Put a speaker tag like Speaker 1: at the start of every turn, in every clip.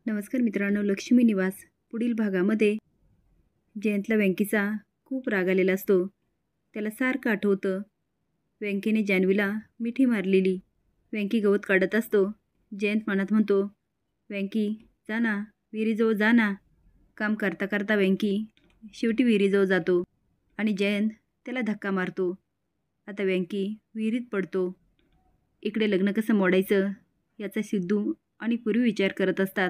Speaker 1: नमस्कार मित्रांनो, लक्ष्मी निवास पुढील भागामध्ये जयंतला व्यंकीचा खूप राग आलेला असतो. त्याला सारखं आठवतं व्यंकीने जान्हवीला मिठी मारलेली. व्यंकी गवत काढत असतो. जयंत मनात म्हणतो, व्यंकी जा ना, विहिरीजवळ जा ना. काम करता करता व्यंकी शेवटी विहिरीजवळ जातो आणि जयंत त्याला धक्का मारतो. आता व्यंकी विहिरीत पडतो. इकडे लग्न कसं मोडायचं याचा सिद्धू आणि पूर्वी विचार करत असतात.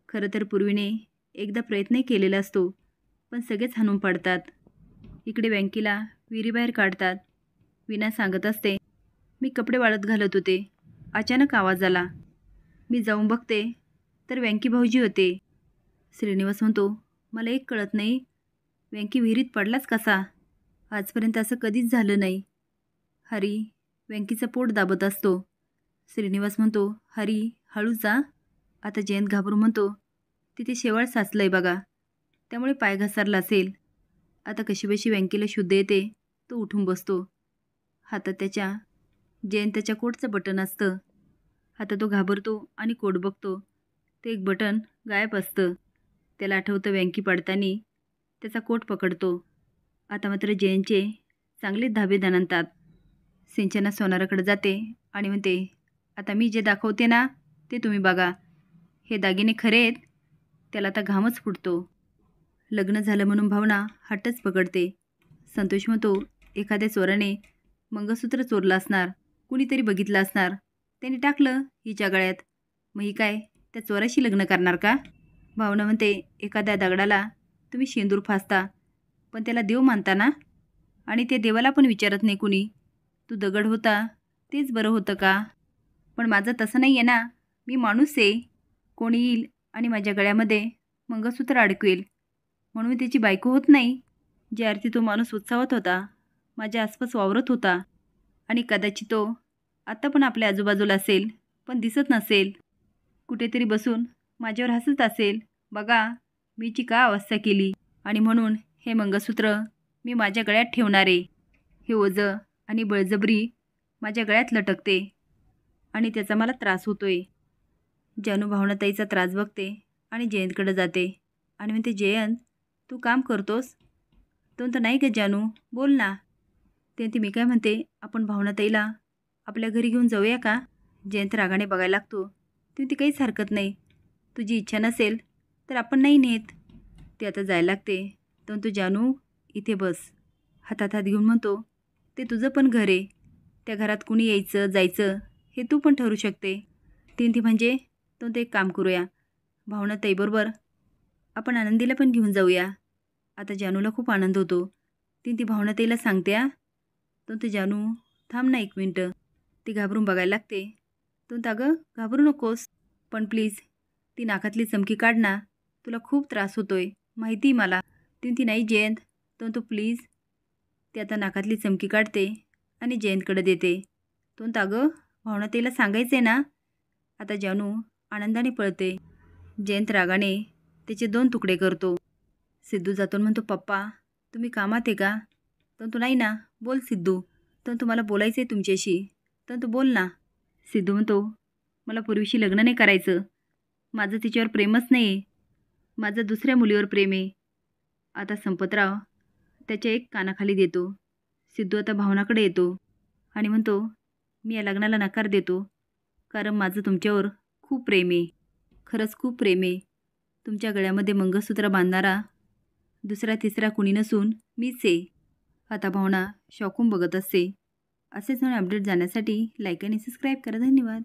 Speaker 1: खरं तर पूर्वीने एकदा प्रयत्नही केलेला असतो, पण सगळेच हाणून पाडतात. इकडे व्यंकीला विहिरीबाहेर काढतात. विना सांगत असते, मी कपडे वाळत घालत होते, अचानक आवाज आला. मी जाऊन बघते तर व्यंकी भाऊजी होते. श्रीनिवास म्हणतो, मला एक कळत नाही, व्यंकी विहिरीत पडलाच कसा? आजपर्यंत असं कधीच झालं नाही. हरी व्यंकीचं पोट दाबत असतो. श्रीनिवास म्हणतो, हरी हळू जा. आता जयंत घाबरून म्हणतो, तिथे शेवाळ साचलंय बघा, त्यामुळे पाय घसरला असेल. आता कशीबशी व्यंकीला शुद्ध येते. तो उठून बसतो. हातात त्याच्या जयंतच्या कोटचं बटन असतं. आता तो घाबरतो आणि कोट बघतो. ते एक बटन गायब असतं. त्याला आठवतं व्यंकी पडताना त्याचा कोट पकडतो. आता मात्र जयंतचे चांगले धाबे दणाणतात. सिंचना सोनाराकडे जाते आणि म्हणते, आता मी जे दाखवते ना ते तुम्ही बघा. हे दागिने खरे आहेत. त्याला आता घामच फुटतो. लग्न झालं म्हणून भावना हट्टच पकडते. संतोष म्हणतो, एखाद्या चोराने मंगळसूत्र चोरलं असणार, कुणीतरी बघितलं असणार, त्याने टाकलं हिच्या गळ्यात. मग ही काय त्या चोराशी लग्न करणार का? भावना म्हणते, एखाद्या दगडाला तुम्ही शेंदूर फासता, पण त्याला देव मानता ना, आणि त्या देवाला पण विचारत नाही कुणी, तू दगड होता तेच बरं होतं का? पण माझं तसं नाही आहे ना, मी माणूस आहे. कोणी येईल आणि माझ्या गळ्यामध्ये मंगळसूत्र अडकवेल म्हणून मी त्याची बायको होत नाही. ज्या अर्थी तो माणूस उत्साहात होता, माझ्या आसपास वावरत होता, आणि कदाचित तो आत्ता पण आपल्या आजूबाजूला असेल, पण दिसत नसेल. कुठेतरी बसून माझ्यावर हसत असेल, बघा मीची का अवस्था केली, आणि म्हणून हे मंगळसूत्र मी माझ्या गळ्यात ठेवणार आहे. हे ओझं आणि बळजबरी माझ्या गळ्यात लटकते आणि त्याचा मला त्रास होतोय. जानू भावनाताईचा त्रास बघते आणि जयंतकडे जाते आणि म्हणते, जयंत तू काम करतोस? तो म्हणतो, नाही का जानू, बोल ना. ते मी काय म्हणते, आपण भावनाताईला आपल्या घरी घेऊन जाऊया का? जयंत रागाने बघायला लागतो. ती काहीच हरकत नाही, तुझी इच्छा नसेल तर आपण नाही नेत. ती आता जायला लागते. तो म्हणतो, जानू इथे बस. हातात हात घेऊन म्हणतो, ते तुझं पण घर आहे. त्या घरात कुणी यायचं जायचं हे तू पण ठरू शकते. ती म्हणजे तो एक काम करूया, भावनाताईबरोबर आपण आनंदीला पण घेऊन जाऊया. आता जानूला खूप आनंद होतो. ती भावनाताईला सांगते. तो जानू थांब ना 1 मिनटं. ती घाबरून बघायला लागते. तो अगं घाबरू नकोस, पण प्लीज ती नाकातली चमकी काढ ना, तुला खूप त्रास होतोय माहिती मला. ती नाही जयंत. तो प्लीज. ती आता नाकातली चमकी काढते आणि जयंतकडे देते. तो अगं भावनाताईला सांगायचं आहे ना. आता जानू आनंदाने पळते. जयंत रागाने त्याचे 2 तुकडे करतो. सिद्धू जातो म्हणतो, पप्पा तुम्ही कामात आहे का? तो नाही ना, बोल सिद्धू. तर तुम्हाला बोलायचं आहे तुमच्याशी. तर बोल ना. सिद्धू म्हणतो, मला पूर्वीशी लग्न नाही करायचं. माझं तिच्यावर प्रेमच नाही आहे. माझं दुसऱ्या मुलीवर प्रेम आहे. आता संपतराव त्याच्या एक कानाखाली देतो. सिद्धू आता भावनाकडे येतो आणि म्हणतो, मी या लग्नाला नकार देतो, कारण माझं तुमच्यावर खूप प्रेम आहे. खरंच खूप प्रेम आहे. तुमच्या गळ्यामध्ये मंगळसूत्र बांधणारा दुसरा तिसरा कुणी नसून मीच आहे. आता भावना शॉकून बघत असते. असेच नवीन अपडेट जाण्यासाठी लाईक आणि सबस्क्राईब करा. धन्यवाद.